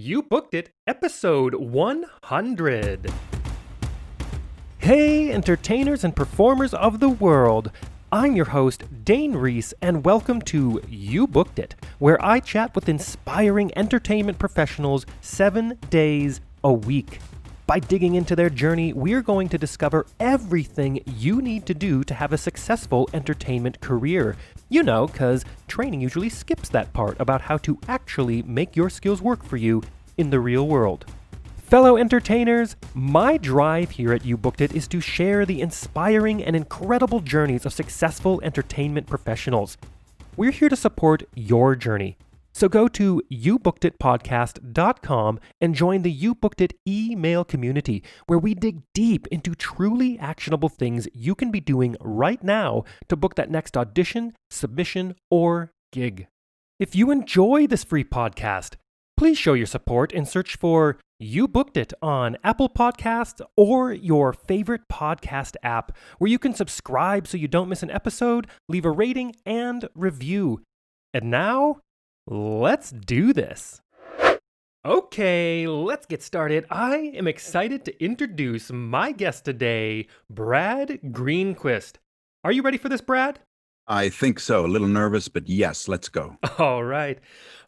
You Booked It, episode 100. Hey, entertainers and performers of the world. I'm your host, Dane Reese, and welcome to You Booked It, where I chat with inspiring entertainment professionals 7 days a week. By digging into their journey, we're going to discover everything you need to do to have a successful entertainment career. You know, because training usually skips that part about how to actually make your skills work for you in the real world. Fellow entertainers, my drive here at You Booked It is to share the inspiring and incredible journeys of successful entertainment professionals. We're here to support your journey. So go to youbookeditpodcast.com and join the You Booked It email community, where we dig deep into truly actionable things you can be doing right now to book that next audition, submission, or gig. If you enjoy this free podcast, please show your support and search for You Booked It on Apple Podcasts or your favorite podcast app, where you can subscribe so you don't miss an episode, leave a rating, and review. And now, let's do this. Okay, let's get started. I am excited to introduce my guest today, Brad Greenquist. Are you ready for this, Brad? I think so. A little nervous, but yes, let's go. All right.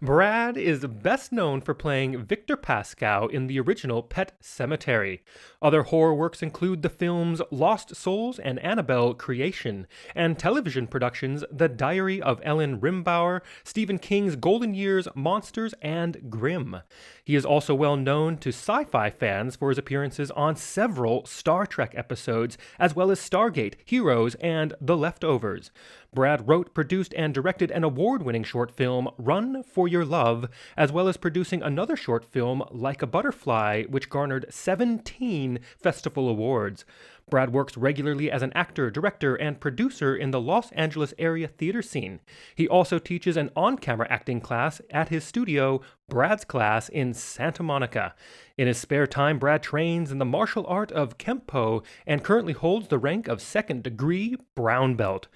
Brad is best known for playing Victor Pascow in the original Pet Sematary. Other horror works include the films Lost Souls and Annabelle Creation, and television productions The Diary of Ellen Rimbauer, Stephen King's Golden Years, Monsters, and Grimm. He is also well known to sci-fi fans for his appearances on several Star Trek episodes, as well as Stargate, Heroes, and The Leftovers. Brad wrote, produced, and directed an award-winning short film, Run for Your Love, as well as producing another short film, Like a Butterfly, which garnered 17 festival awards. Brad works regularly as an actor, director, and producer in the Los Angeles area theater scene. He also teaches an on-camera acting class at his studio, Brad's Class, in Santa Monica. In his spare time, Brad trains in the martial art of Kempo and currently holds the rank of second-degree brown belt.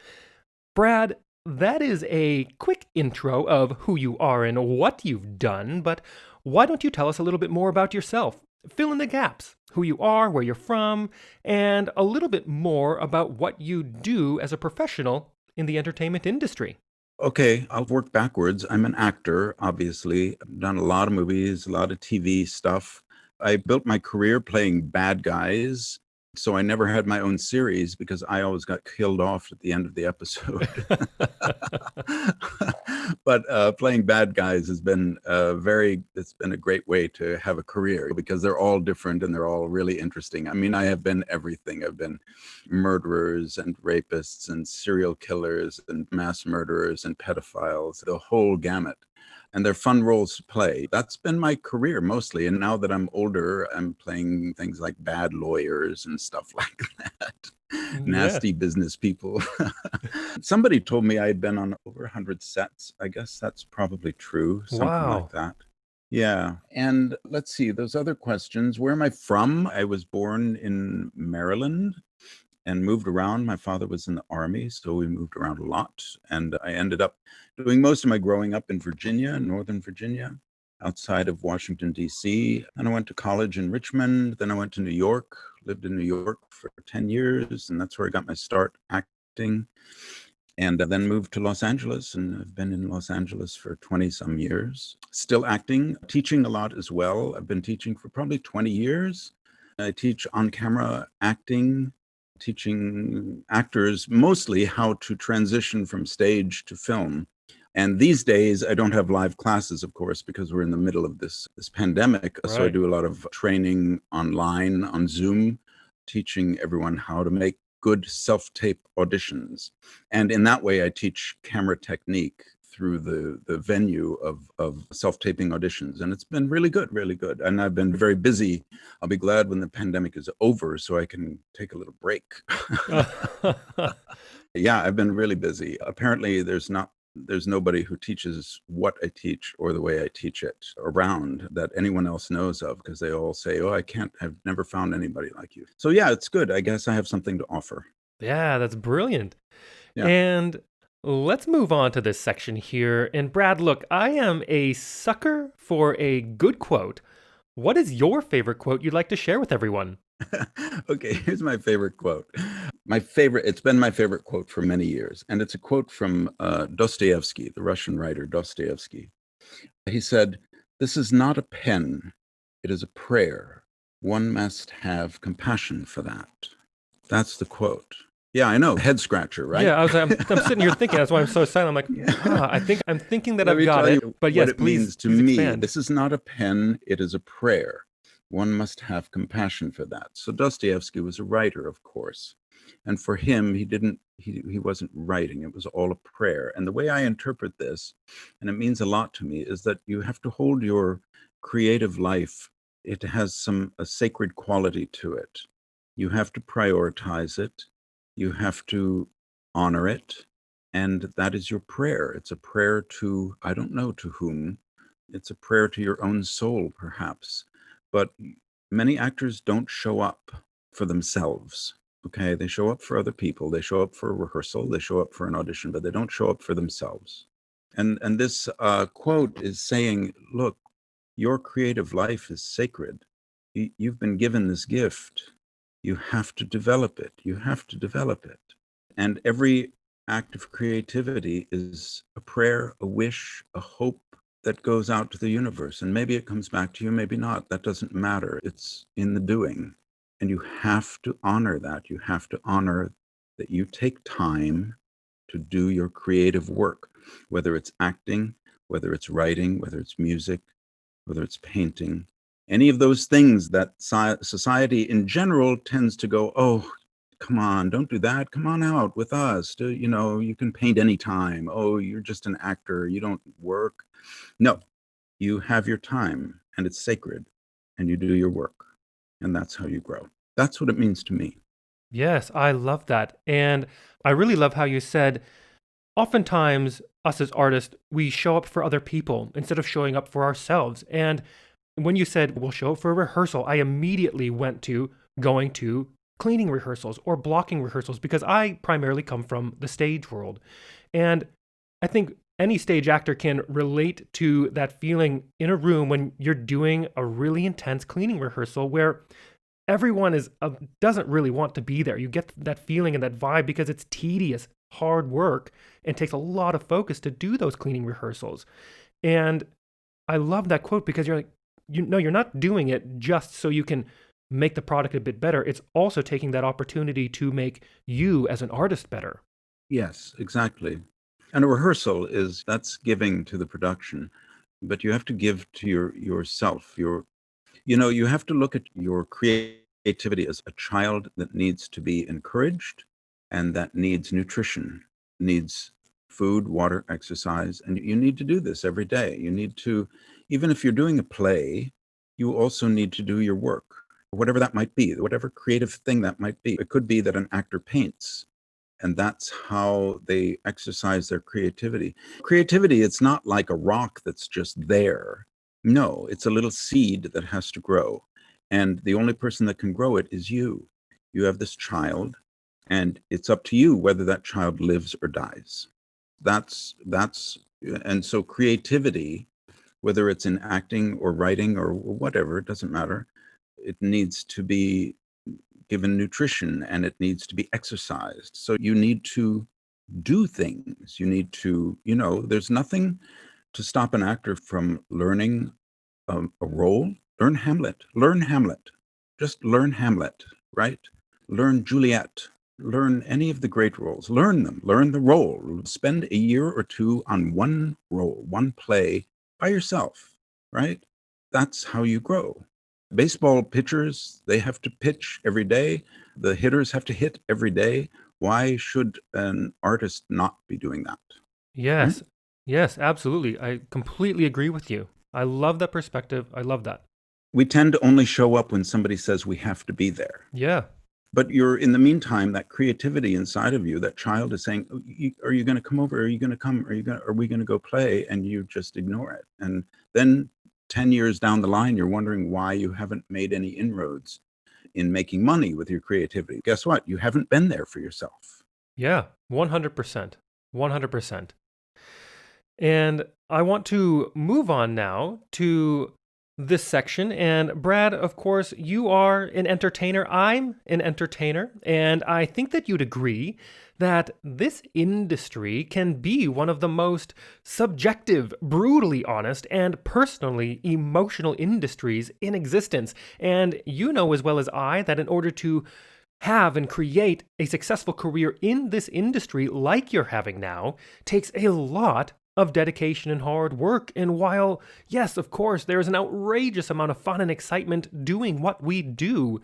Brad, that is a quick intro of who you are and what you've done, but why don't you tell us a little bit more about yourself? Fill in the gaps, who you are, where you're from, and a little bit more about what you do as a professional in the entertainment industry. Okay, I'll work backwards. I'm an actor, obviously. I've done a lot of movies, a lot of TV stuff. I built my career playing bad guys. So I never had my own series because I always got killed off at the end of the episode. But playing bad guys has been it's been a great way to have a career because they're all different and they're all really interesting. I mean, I have been everything. I've been murderers and rapists and serial killers and mass murderers and pedophiles, the whole gamut. And they're fun roles to play. That's been my career mostly. And now that I'm older, I'm playing things like bad lawyers and stuff like that. Nasty business people. Somebody told me I had been on over 100 sets. I guess that's probably true. Something like that. Yeah. And let's see, those other questions. Where am I from? I was born in Maryland and moved around. My father was in the Army, so we moved around a lot. And I ended up doing most of my growing up in Virginia, Northern Virginia, outside of Washington, D.C. And I went to college in Richmond. Then I went to New York, lived in New York for 10 years, and that's where I got my start acting. And then moved to Los Angeles, and I've been in Los Angeles for 20-some years. Still acting, teaching a lot as well. I've been teaching for probably 20 years. I teach on-camera acting, teaching actors mostly how to transition from stage to film. And these days, I don't have live classes, of course, because we're in the middle of this pandemic. Right. So I do a lot of training online on Zoom, teaching everyone how to make good self-tape auditions. And in that way, I teach camera technique through the venue of self-taping auditions. And it's been really good, really good. And I've been very busy. I'll be glad when the pandemic is over so I can take a little break. Yeah, I've been really busy. Apparently, there's nobody who teaches what I teach or the way I teach it around that anyone else knows of, because they all say, oh, I've never found anybody like you. So yeah, it's good. I guess I have something to offer. Yeah, that's brilliant. Yeah. And Let's move on to this section here. And Brad, look, I am a sucker for a good quote. What is your favorite quote you'd like to share with everyone? Okay, here's my favorite quote. It's been my favorite quote for many years. And it's a quote from Dostoevsky, the Russian writer Dostoevsky. He said, "This is not a pen, it is a prayer. One must have compassion for that." That's the quote. Yeah, I know. Head scratcher, right? Yeah, I'm sitting here thinking. That's why I'm so silent. I'm like, Yeah. I think I'm thinking that Let I've me got tell it. you But what yes, it please, means to please me. expand. This is not a pen, it is a prayer. One must have compassion for that. So Dostoevsky was a writer, of course. And for him, he wasn't writing. It was all a prayer. And the way I interpret this, and it means a lot to me, is that you have to hold your creative life. It has a sacred quality to it. You have to prioritize it. You have to honor it. And that is your prayer. It's a prayer to, I don't know to whom. It's a prayer to your own soul, perhaps. But many actors don't show up for themselves. Okay, they show up for other people. They show up for a rehearsal. They show up for an audition, but they don't show up for themselves. And this quote is saying, look, your creative life is sacred. You've been given this gift. You have to develop it. You have to develop it. And every act of creativity is a prayer, a wish, a hope that goes out to the universe. And maybe it comes back to you, maybe not. That doesn't matter. It's in the doing. And you have to honor that. You have to honor that you take time to do your creative work, whether it's acting, whether it's writing, whether it's music, whether it's painting, any of those things that society in general tends to go, oh, come on, don't do that. Come on out with us. You can paint anytime. Oh, you're just an actor. You don't work. No, you have your time and it's sacred and you do your work. And that's how you grow. That's what it means to me. Yes, I love that. And I really love how you said, oftentimes, us as artists, we show up for other people instead of showing up for ourselves. And when you said, we'll show up for a rehearsal, I immediately went to going to cleaning rehearsals or blocking rehearsals because I primarily come from the stage world. And I think any stage actor can relate to that feeling in a room when you're doing a really intense cleaning rehearsal where everyone doesn't really want to be there. You get that feeling and that vibe because it's tedious, hard work and takes a lot of focus to do those cleaning rehearsals. And I love that quote because you're like, you're not doing it just so you can make the product a bit better. It's also taking that opportunity to make you as an artist better. Yes, exactly. And a rehearsal that's giving to the production, but you have to give to yourself. You have to look at your creativity as a child that needs to be encouraged and that needs nutrition, needs food, water, exercise. And you need to do this every day. You need to, even if you're doing a play, you also need to do your work, whatever that might be, whatever creative thing that might be. It could be that an actor paints and that's how they exercise their creativity. Creativity, it's not like a rock that's just there. No, it's a little seed that has to grow. And the only person that can grow it is you. You have this child, and it's up to you whether that child lives or dies. That's and so creativity, whether it's in acting or writing or whatever, it doesn't matter. It needs to be given nutrition and it needs to be exercised. So you need to do things. You need to, there's nothing to stop an actor from learning a role. Learn Hamlet. Learn Hamlet. Just learn Hamlet, right? Learn Juliet. Learn any of the great roles. Learn them. Learn the role. Spend a year or two on one role, one play by yourself, right? That's how you grow. Baseball pitchers, they have to pitch every day. The hitters have to hit every day. Why should an artist not be doing that? Right? Yes. Yes, absolutely. I completely agree with you. I love that perspective. I love that. We tend to only show up when somebody says we have to be there. Yeah. But in the meantime, that creativity inside of you, that child is saying, "Oh, are you going to come over? Are you going to come? Are we going to go play?" And you just ignore it. And then 10 years down the line, you're wondering why you haven't made any inroads in making money with your creativity. Guess what? You haven't been there for yourself. Yeah. 100%. 100%. And I want to move on now to this section. And Brad, of course, you are an entertainer. I'm an entertainer. And I think that you'd agree that this industry can be one of the most subjective, brutally honest, and personally emotional industries in existence. And you know as well as I that in order to have and create a successful career in this industry like you're having now takes a lot of dedication and hard work. And while, yes, of course, there is an outrageous amount of fun and excitement doing what we do,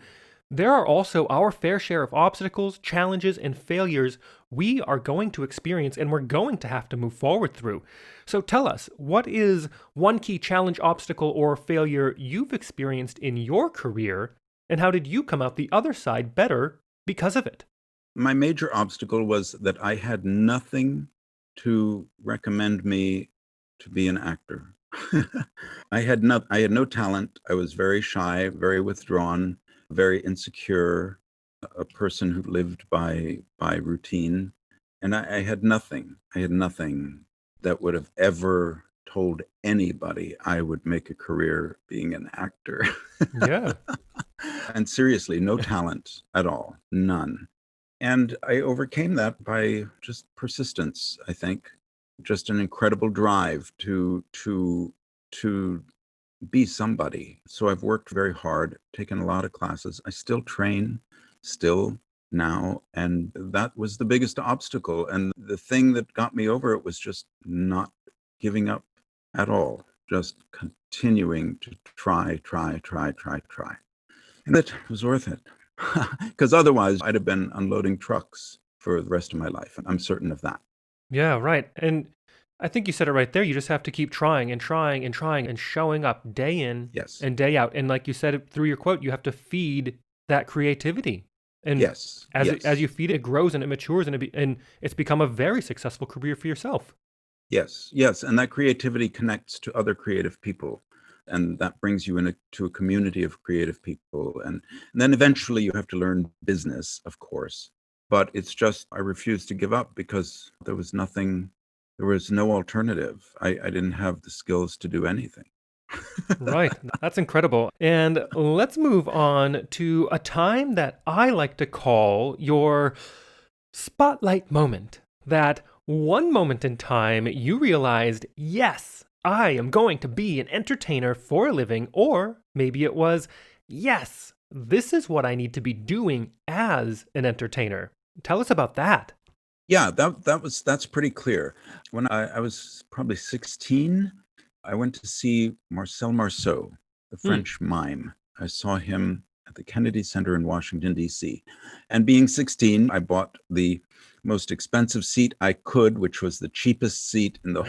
there are also our fair share of obstacles, challenges, and failures we are going to experience and we're going to have to move forward through. So tell us, what is one key challenge, obstacle, or failure you've experienced in your career, and how did you come out the other side better because of it? My major obstacle was that I had nothing to recommend me to be an actor. I had no talent. I was very shy, very withdrawn, very insecure, a person who lived by routine. And I had nothing. I had nothing that would have ever told anybody I would make a career being an actor. Yeah. And seriously, no talent at all, none. And I overcame that by just persistence, I think. Just an incredible drive to be somebody. So I've worked very hard, taken a lot of classes. I still train, still now, and that was the biggest obstacle. And the thing that got me over it was just not giving up at all, just continuing to try. And it was worth it. Because otherwise, I'd have been unloading trucks for the rest of my life. And I'm certain of that. Yeah, right. And I think you said it right there. You just have to keep trying and trying and trying and showing up day in Yes. and day out. And like you said it through your quote, you have to feed that creativity. And Yes. as Yes. you feed it, it grows and it matures and it's become a very successful career for yourself. Yes. Yes. And that creativity connects to other creative people. And that brings you into a community of creative people. And then eventually you have to learn business, of course. But it's just, I refused to give up because there was no alternative. I didn't have the skills to do anything. Right. That's incredible. And let's move on to a time that I like to call your spotlight moment. That one moment in time you realized, yes, I am going to be an entertainer for a living, or maybe it was, yes, this is what I need to be doing as an entertainer. Tell us about that. Yeah, that's pretty clear. When I was probably 16, I went to see Marcel Marceau, the Hmm. French mime. I saw him at the Kennedy Center in Washington, D.C. And being 16, I bought the most expensive seat I could, which was the cheapest seat in the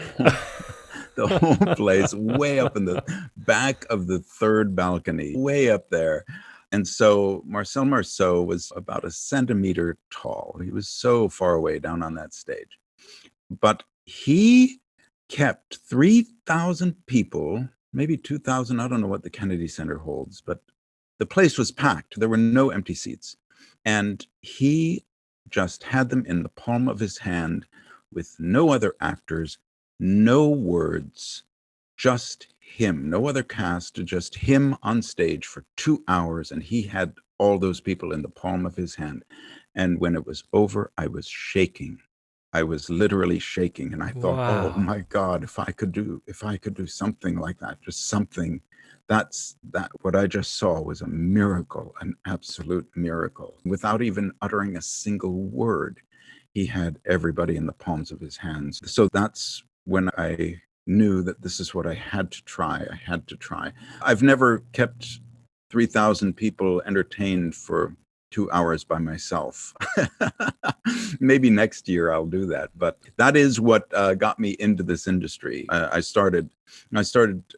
whole place, way up in the back of the third balcony, way up there. And so Marcel Marceau was about a centimeter tall. He was so far away down on that stage. But he kept 3,000 people, maybe 2,000. I don't know what the Kennedy Center holds, but the place was packed. There were no empty seats. And he just had them in the palm of his hand with no other actors, no words, just him, no other cast, just him on stage for 2 hours. And he had all those people in the palm of his hand. And when it was over, I was shaking. I was literally shaking. And I thought, oh Wow. my God, if I could do something like that, just something, that what I just saw was a miracle, an absolute miracle. Without even uttering a single word, he had everybody in the palms of his hands. So that's when I knew that this is what I had to try. I had to try. I've never kept 3,000 people entertained for 2 hours by myself. Maybe next year I'll do that. But that is what got me into this industry. I started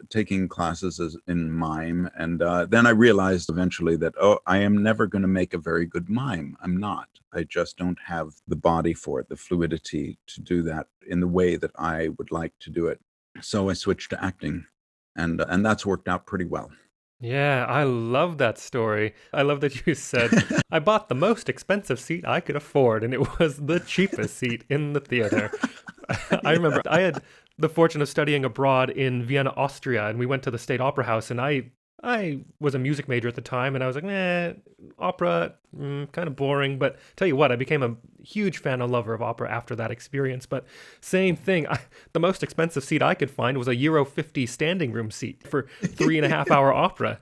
taking classes in mime, and then I realized eventually that, oh, I am never going to make a very good mime. I'm not. I just don't have the body for it, the fluidity to do that in the way that I would like to do it. So I switched to acting, and that's worked out pretty well. Yeah, I love that story. I love that you said, I bought the most expensive seat I could afford, and it was the cheapest seat in the theater. I remember Yeah. I had the fortune of studying abroad in Vienna, Austria, and we went to the State Opera House, and I was a music major at the time, and I was like, nah, opera, kind of boring. But tell you what, I became a huge fan and lover of opera after that experience. But same thing, the most expensive seat I could find was a Euro 50 standing room seat for 3.5 hour opera.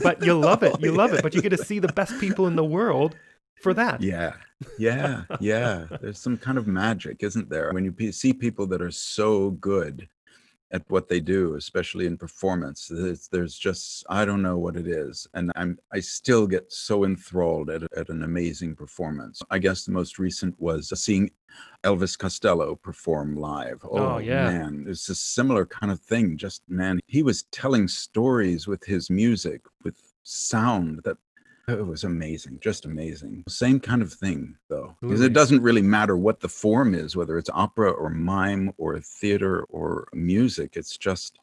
But you love Oh, it, you love it. But you yes. get to see the best people in the world for that. Yeah. Yeah. Yeah. There's some kind of magic, isn't there? When you see people that are so good at what they do, especially in performance. There's just, I don't know what it is, and I still get so enthralled at an amazing performance. I guess the most recent was seeing Elvis Costello perform live. Oh Oh yeah. man, it's a similar kind of thing. Just man, he was telling stories with his music, with sound that it was amazing, just amazing. Same kind of thing, though, because it Absolutely. doesn't really matter what the form is, whether it's opera or mime or theater or music. It's just,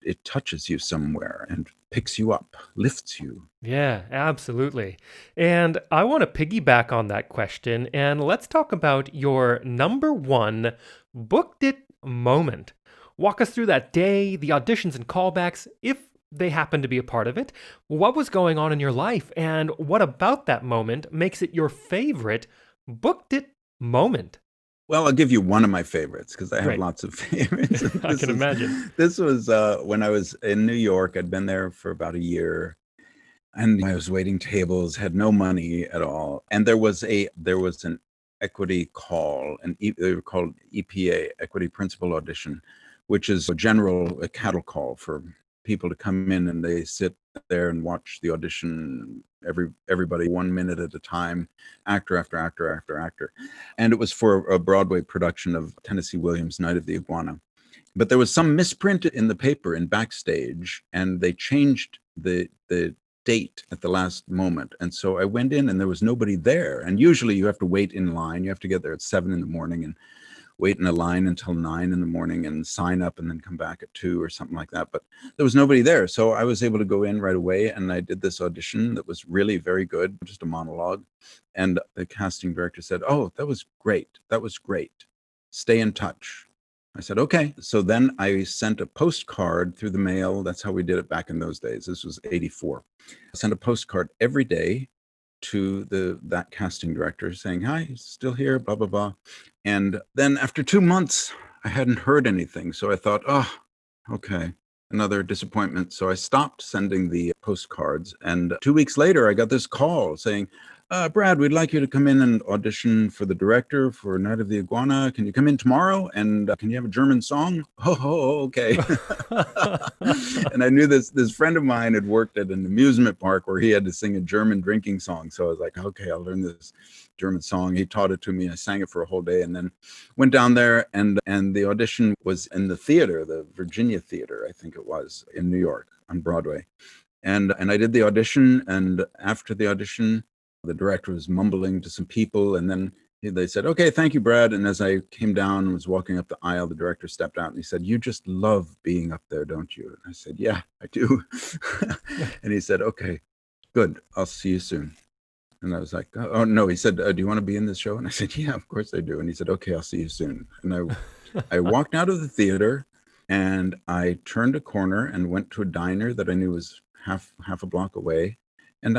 it touches you somewhere and picks you up, lifts you. Yeah, absolutely. And I want to piggyback on that question and let's talk about your number one booked it moment. Walk us through that day, the auditions and callbacks, if they happen to be a part of it. What was going on in your life, and what about that moment makes it your favorite booked it moment? Well, I'll give you one of my favorites because I have Great. lots of favorites. I can imagine. This was when I was in New York. I'd been there for about a year, and I was waiting tables, had no money at all, and there was an equity call, they were called EPA, Equity Principal Audition, which is a cattle call for people to come in, and they sit there and watch the audition, everybody 1 minute at a time, actor after actor after actor, and it was for a Broadway production of Tennessee Williams' Night of the Iguana. But there was some misprint in the paper in backstage, and they changed the date at the last moment. And so I went in and there was nobody there. And usually you have to wait in line. You have to get there at 7 in the morning and wait in a line until 9 in the morning and sign up and then come back at 2 or something like that. But there was nobody there. So I was able to go in right away, and I did this audition that was really very good, just a monologue. And the casting director said, "Oh, that was great. That was great. Stay in touch." I said, "Okay." So then I sent a postcard through the mail. That's how we did it back in those days. This was 84. I sent a postcard every day to that casting director saying, "Hi, still here, blah, blah, blah." And then after 2 months, I hadn't heard anything. So I thought, oh, okay, another disappointment. So I stopped sending the postcards. And 2 weeks later, I got this call saying, "Brad, we'd like you to come in and audition for the director for Night of the Iguana. Can you come in tomorrow? And can you have a German song?" Oh, okay. And I knew this friend of mine had worked at an amusement park where he had to sing a German drinking song. So I was like, okay, I'll learn this German song. He taught it to me. I sang it for a whole day, and then went down there, and the audition was in the theater, the Virginia Theater, I think it was, in New York on Broadway. And I did the audition, and after the audition, the director was mumbling to some people, and then they said, "Okay, thank you, Brad." And as I came down and was walking up the aisle, the director stepped out and he said, "You just love being up there, don't you?" And I said, "Yeah, I do." And he said, "Okay, good. I'll see you soon." And I was like, "Oh no." He said, "Do you want to be in this show?" And I said, "Yeah, of course I do." And he said, "Okay, I'll see you soon." And I walked out of the theater, and I turned a corner and went to a diner that I knew was half a block away. And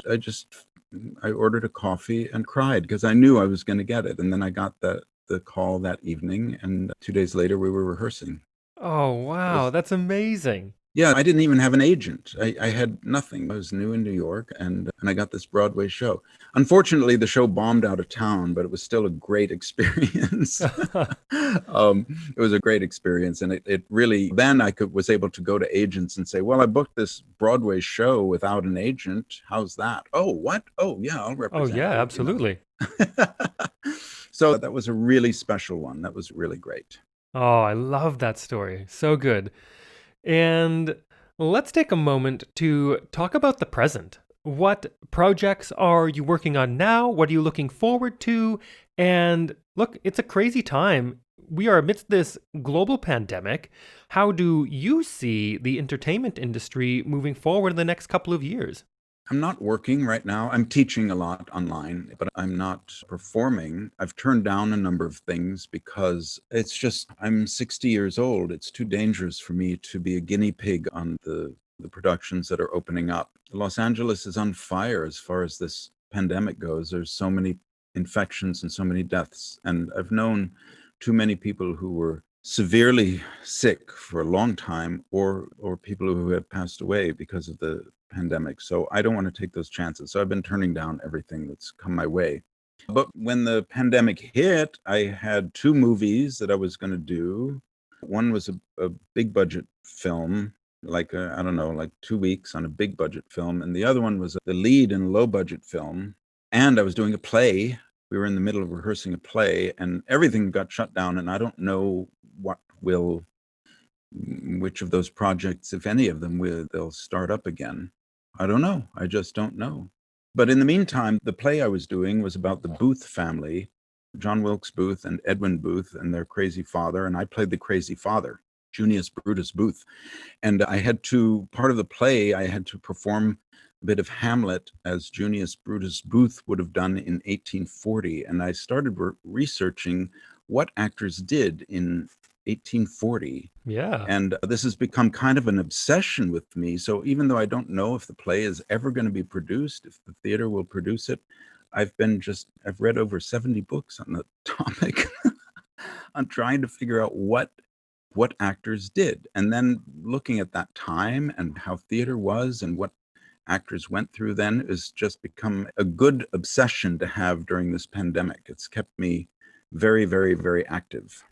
I ordered a coffee and cried because I knew I was going to get it. And then I got the call that evening, and 2 days later we were rehearsing. Oh, It wow, was that's amazing. Yeah, I didn't even have an agent. I had nothing. I was new in New York, and I got this Broadway show. Unfortunately, the show bombed out of town, but it was still a great experience. It was a great experience, and it really, then was able to go to agents and say, "Well, I booked this Broadway show without an agent. How's that?" "Oh, what? Oh, yeah, I'll Oh, represent yeah, you." absolutely. So that was a really special one. That was really great. Oh, I love that story. So good. And let's take a moment to talk about the present. What projects are you working on now? What are you looking forward to? And look, it's a crazy time we are amidst this global pandemic. How do you see the entertainment industry moving forward in the next couple of years? I'm not working right now. I'm teaching a lot online, but I'm not performing. I've turned down a number of things because I'm 60 years old. It's too dangerous for me to be a guinea pig on the productions that are opening up. Los Angeles is on fire as far as this pandemic goes. There's so many infections and so many deaths. And I've known too many people who were severely sick for a long time, or people who have passed away because of the pandemic. So I don't want to take those chances. So I've been turning down everything that's come my way. But when the pandemic hit, I had two movies that I was going to do. One was a big budget film, like I don't know, like 2 weeks on a big budget film, and the other one was the lead in a low budget film. And I was doing a play. We were in the middle of rehearsing a play, and everything got shut down. And I don't know which of those projects, if any of them, they'll start up again. I don't know. I just don't know. But in the meantime, the play I was doing was about the Booth family, John Wilkes Booth and Edwin Booth and their crazy father. And I played the crazy father, Junius Brutus Booth. And part of the play, I had to perform a bit of Hamlet as Junius Brutus Booth would have done in 1840. And I started researching what actors did in 1840. Yeah. And this has become kind of an obsession with me. So even though I don't know if the play is ever going to be produced, if the theater will produce it, I've read over 70 books on the topic. I'm trying to figure out what actors did. And then looking at that time and how theater was and what actors went through then has just become a good obsession to have during this pandemic. It's kept me very, very, very active.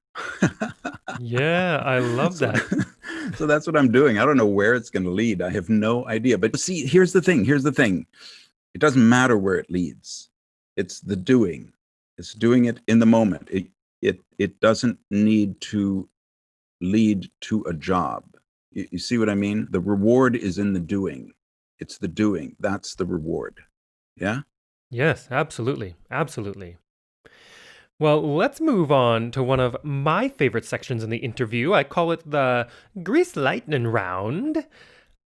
Yeah, I love that. So that's what I'm doing. I don't know where it's going to lead. I have no idea. But see, here's the thing. It doesn't matter where it leads. It's the doing. It's doing it in the moment. It doesn't need to lead to a job. You see what I mean? The reward is in the doing. It's the doing. That's the reward. Yeah? Yes, absolutely. Absolutely. Well, let's move on to one of my favorite sections in the interview. I call it the Grease Lightning Round.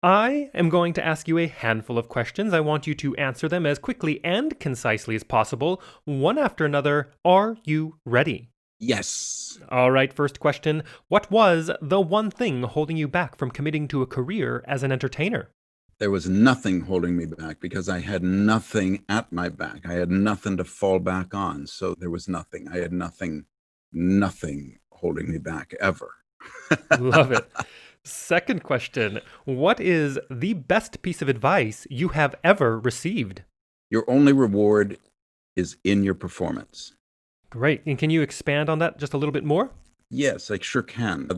I am going to ask you a handful of questions. I want you to answer them as quickly and concisely as possible, one after another. Are you ready? Yes. All right, first question. What was the one thing holding you back from committing to a career as an entertainer? There was nothing holding me back because I had nothing at my back. I had nothing to fall back on. So there was nothing. I had nothing holding me back ever. Love it. Second question. What is the best piece of advice you have ever received? Your only reward is in your performance. Great. And can you expand on that just a little bit more? Yes, I sure can.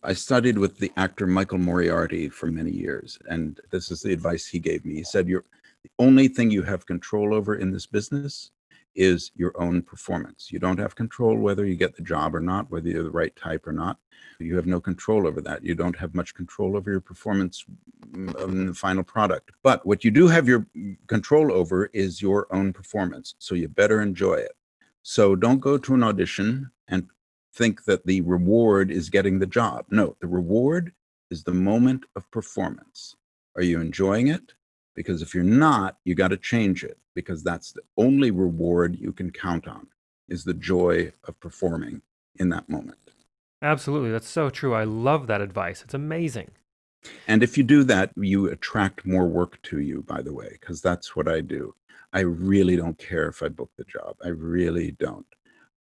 I studied with the actor Michael Moriarty for many years, and this is the advice he gave me. He said, the only thing you have control over in this business is your own performance. You don't have control whether you get the job or not, whether you're the right type or not. You have no control over that. You don't have much control over your performance in the final product. But what you do have your control over is your own performance. So you better enjoy it. So don't go to an audition and think that the reward is getting the job. No, the reward is the moment of performance. Are you enjoying it? Because if you're not, you got to change it, because that's the only reward you can count on, is the joy of performing in that moment. Absolutely. That's so true. I love that advice. It's amazing. And if you do that, you attract more work to you, by the way, because that's what I do. I really don't care if I book the job. I really don't.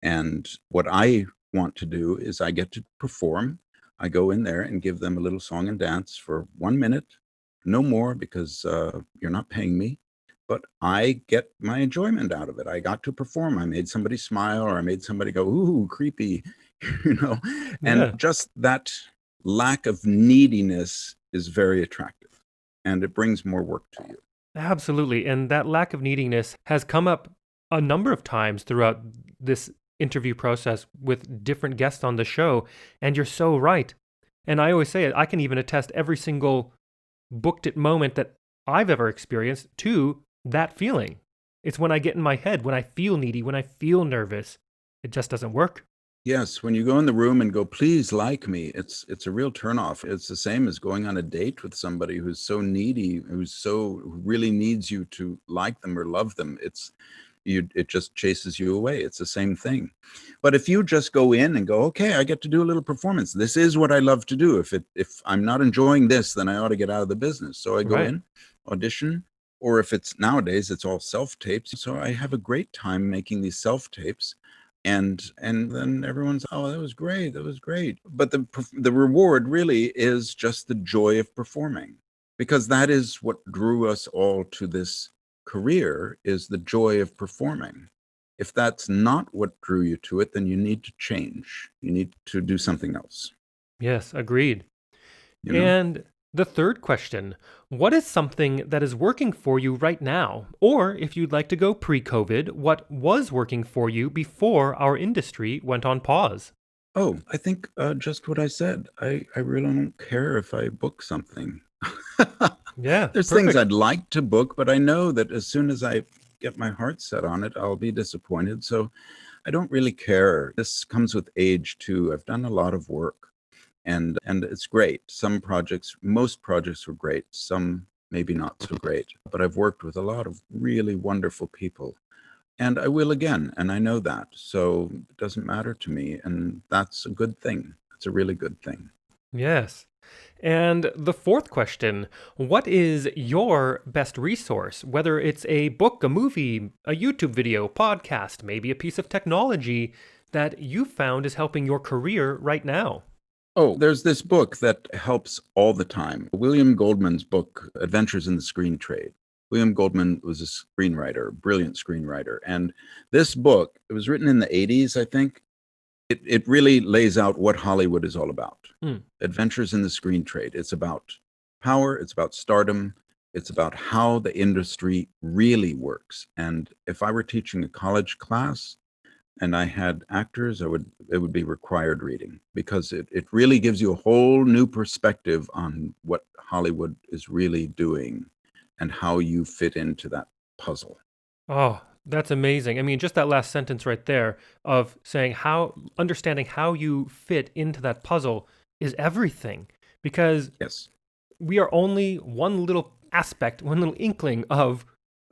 And what I want to do is I get to perform. I go in there and give them a little song and dance for 1 minute, no more, because you're not paying me. But I get my enjoyment out of it. I got to perform. I made somebody smile, or I made somebody go, ooh, creepy, And Yeah. just that lack of neediness is very attractive, and it brings more work to you. Absolutely. And that lack of neediness has come up a number of times throughout this interview process with different guests on the show. And you're so right. And I always say it, I can even attest every single booked it moment that I've ever experienced to that feeling. It's when I get in my head, when I feel needy, when I feel nervous, it just doesn't work. Yes, when you go in the room and go, please like me, it's a real turnoff. It's the same as going on a date with somebody who's so needy, who really needs you to like them or love them. It just chases you away. It's the same thing. But if you just go in and go, okay, I get to do a little performance. This is what I love to do. If I'm not enjoying this, then I ought to get out of the business. So I go Right. in, audition, or if it's nowadays, it's all self-tapes. So I have a great time making these self-tapes. And then everyone's, oh, that was great, that was great. But the reward really is just the joy of performing, because that is what drew us all to this career, is the joy of performing. If that's not what drew you to it, then you need to change. You need to do something else, Yes, agreed. you know? And the third question, what is something that is working for you right now? Or if you'd like to go pre-COVID, what was working for you before our industry went on pause? Oh, I think just what I said. I really don't care if I book something. Yeah, There's things perfect. I'd like to book, but I know that as soon as I get my heart set on it, I'll be disappointed. So I don't really care. This comes with age too. I've done a lot of work, and it's great. Most projects were great. Some maybe not so great, but I've worked with a lot of really wonderful people. And I will again, and I know that. So it doesn't matter to me, and that's a good thing. It's a really good thing. Yes. And the fourth question, what is your best resource? Whether it's a book, a movie, a YouTube video, podcast, maybe a piece of technology that you found is helping your career right now. Oh, there's this book that helps all the time. William Goldman's book, Adventures in the Screen Trade. William Goldman was a screenwriter, brilliant screenwriter. And this book, it was written in the 80s, I think. It really lays out what Hollywood is all about. Hmm. Adventures in the Screen Trade. It's about power, it's about stardom, it's about how the industry really works. And if I were teaching a college class, and I had actors, it would be required reading, because it really gives you a whole new perspective on what Hollywood is really doing and how you fit into that puzzle. Oh, that's amazing. I mean, just that last sentence right there of saying understanding how you fit into that puzzle is everything because Yes. we are only one little aspect, one little inkling of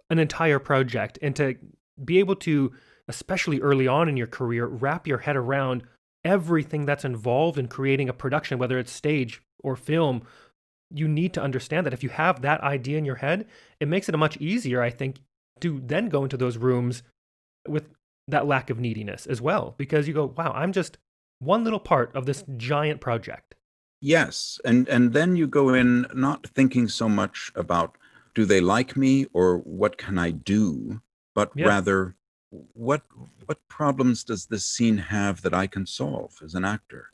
an entire project. And to be able to, especially early on in your career, wrap your head around everything that's involved in creating a production, whether it's stage or film, you need to understand that if you have that idea in your head, it makes it a much easier, I think, to then go into those rooms with that lack of neediness as well, because you go, wow, I'm just one little part of this giant project. Yes. And then you go in not thinking so much about, do they like me, or what can I do, but Yeah. rather, what what problems does this scene have that I can solve as an actor?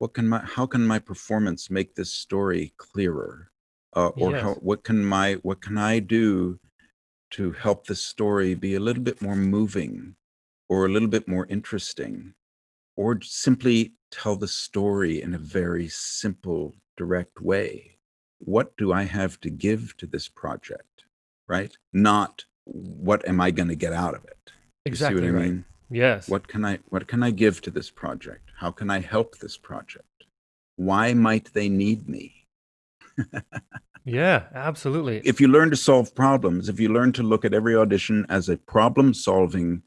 How can my performance make this story clearer? Or Yes. what can I do to help this story be a little bit more moving, or a little bit more interesting, or simply tell the story in a very simple, direct way? What do I have to give to this project? Right? Not what am I going to get out of it? You see what Exactly I right. mean? Yes. What can I give to this project? How can I help this project? Why might they need me? Yeah, absolutely. If you learn to solve problems, if you learn to look at every audition as a problem solving,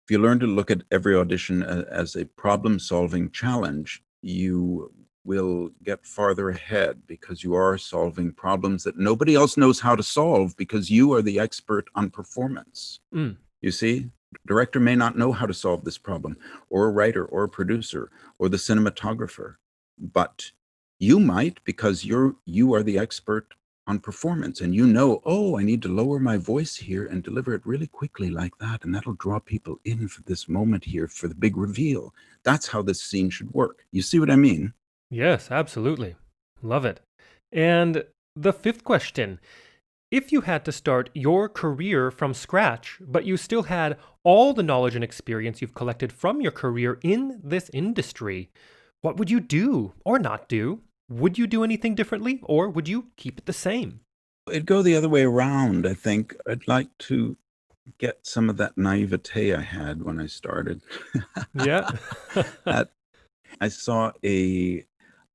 if you learn to look at every audition as a problem solving challenge, you will get farther ahead, because you are solving problems that nobody else knows how to solve, because you are the expert on performance. Mm. You see, director may not know how to solve this problem, or a writer, or a producer, or the cinematographer, but you might, because you are the expert on performance, and you know, oh, I need to lower my voice here and deliver it really quickly like that, and that'll draw people in for this moment here for the big reveal. That's how this scene should work. You see what I mean? Yes, absolutely. Love it. And the fifth question, if you had to start your career from scratch, but you still had all the knowledge and experience you've collected from your career in this industry, what would you do or not do? Would you do anything differently or would you keep it the same? It'd go the other way around, I think. I'd like to get some of that naivete I had when I started. Yeah. That I saw a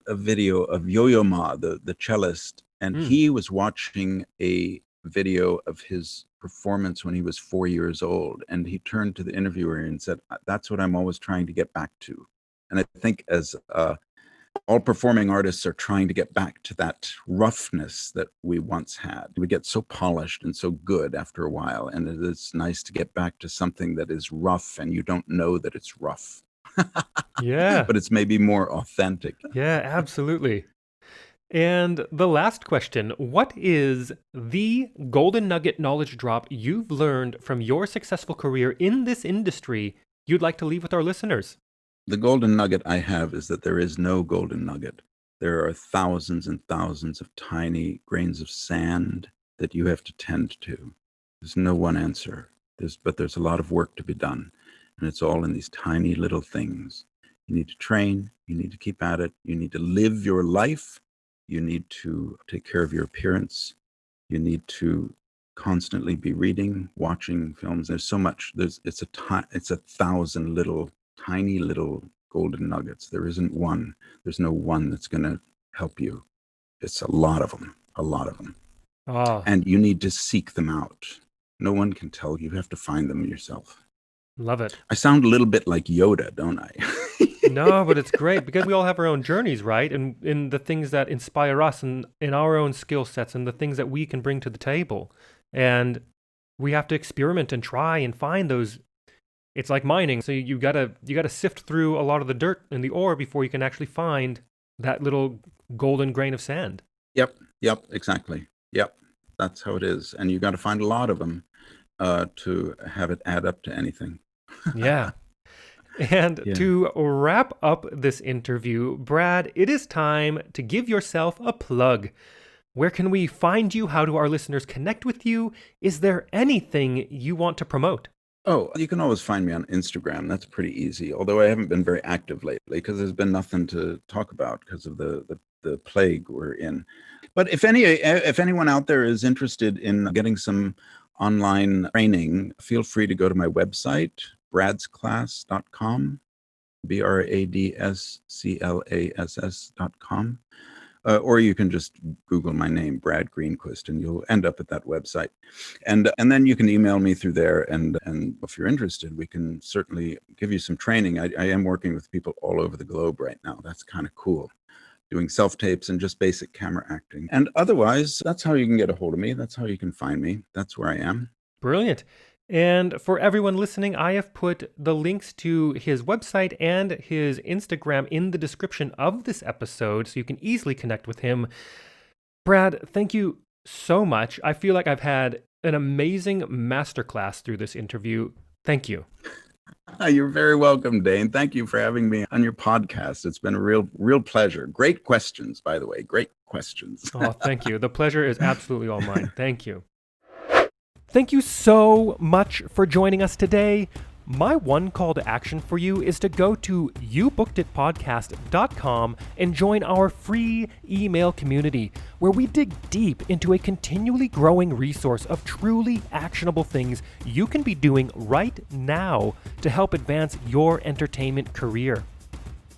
video of Yo-Yo Ma, the cellist, and Mm. he was watching a video of his performance when he was 4 years old, and he turned to the interviewer and said, "That's what I'm always trying to get back to." And I think as all performing artists are trying to get back to that roughness that we once had. We get so polished and so good after a while, and it is nice to get back to something that is rough and you don't know that it's rough. Yeah. But it's maybe more authentic. Yeah, absolutely. And the last question, what is the golden nugget knowledge drop you've learned from your successful career in this industry you'd like to leave with our listeners? The golden nugget I have is that there is no golden nugget. There are thousands and thousands of tiny grains of sand that you have to tend to. There's no one answer. But there's a lot of work to be done. And it's all in these tiny little things. You need to train. You need to keep at it. You need to live your life. You need to take care of your appearance. You need to constantly be reading, watching films. There's so much. It's a thousand little, tiny little golden nuggets. There isn't one. There's no one that's going to help you. It's a lot of them. A lot of them. Oh, And you need to seek them out. No one can tell you. You have to find them yourself. love it. I sound a little bit like Yoda, don't I? No, but it's great because we all have our own journeys, right? And in the things that inspire us and in our own skill sets and the things that we can bring to the table. And we have to experiment and try and find those. It's like mining. So you gotta sift through a lot of the dirt and the ore before you can actually find that little golden grain of sand. Yep, exactly. Yep, that's how it is. And you got to find a lot of them to have it add up to anything. Yeah. And Yeah. to wrap up this interview, Brad, it is time to give yourself a plug. Where can we find you? How do our listeners connect with you? Is there anything you want to promote? Oh, you can always find me on Instagram. That's pretty easy. Although I haven't been very active lately because there's been nothing to talk about because of the plague we're in. But if anyone out there is interested in getting some online training, feel free to go to my website, bradsclass.com, bradsclass.com. Or you can just Google my name, Brad Greenquist, and you'll end up at that website. And then you can email me through there. And if you're interested, we can certainly give you some training. I am working with people all over the globe right now. That's kind of cool. Doing self-tapes and just basic camera acting. And otherwise, that's how you can get a hold of me. That's how you can find me. That's where I am. Brilliant. And for everyone listening, I have put the links to his website and his Instagram in the description of this episode so you can easily connect with him. Brad, thank you so much. I feel like I've had an amazing masterclass through this interview. Thank you. You're very welcome, Dane. Thank you for having me on your podcast. It's been a real pleasure. Great questions, by the way. Great questions. Oh, thank you. The pleasure is absolutely all mine. Thank you. Thank you so much for joining us today. My one call to action for you is to go to youbookeditpodcast.com and join our free email community where we dig deep into a continually growing resource of truly actionable things you can be doing right now to help advance your entertainment career.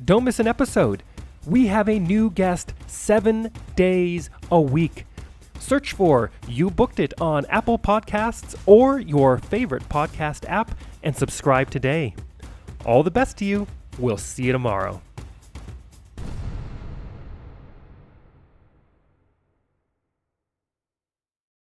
Don't miss an episode. We have a new guest 7 days a week. Search for You Booked It on Apple Podcasts or your favorite podcast app and subscribe today. All the best to you. We'll see you tomorrow.